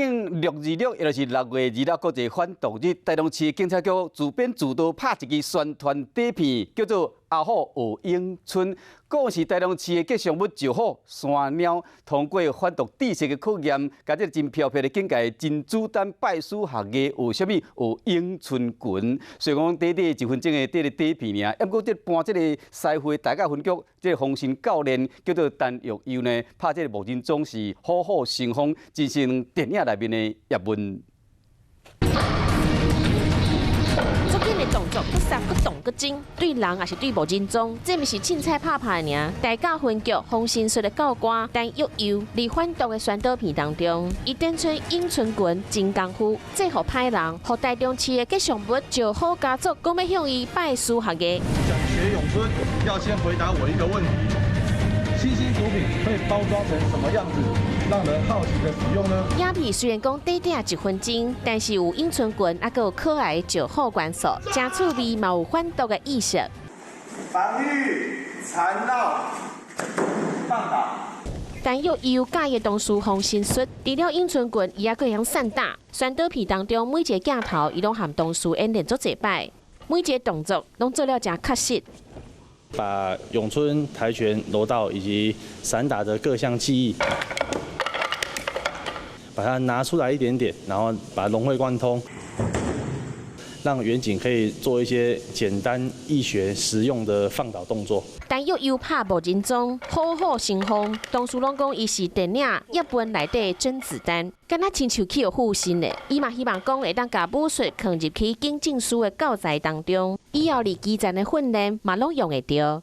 626，也就是6月26，国际反毒日，台中市警察局自编自导拍一支宣传短片，叫做《阿虎学咏春》。讲是台中市的吉祥物石虎、山鸟，通过反毒知识的考验，甲这真飘飘的境界真子弹拜师学艺，有啥物学咏春拳。所以讲短1分钟的短片尔，不过这搬这个师会大家分局，这个防身教练叫做陈玉佑呢，拍这个木人总是虎虎生风，真成电影内面的叶问。足紧的动作，不杀不动不精，对人也是对无认宗，这毋是凊彩拍拍尔。大教分局防身术的教官陈玉佑，伫反毒的宣导片当中，伊点出咏春拳真功夫，这互歹人，互台中市的吉祥物石虎家族，讲要向伊拜师学艺。想学咏春，要先回答我一个问题：新兴毒品会包装成什么样子，让人好奇的使用呢？影片虽然讲短1分钟，但是有咏春拳，还有可爱的石虎元素，真趣味，嘛有反毒的意识。防御、缠绕、放倒。但又有介的同事防身术，除了咏春拳，伊还可以散打。宣导片当中每一个镜头，伊拢和同事演练做一摆，每一个动作拢做了真确实。把咏春、跆拳、柔道以及散打的各项技艺，把它拿出来一点点，然后把它融会贯通，让远景可以做一些简单易学、实用的放倒动作。但又拍无认宗，虎虎生风。同事拢讲伊是电影《叶问》内底的甄子丹，敢若亲像去有附身的。伊嘛希望讲会当把武术放入去警政署的教材当中，以后离基层的训练嘛拢用会到。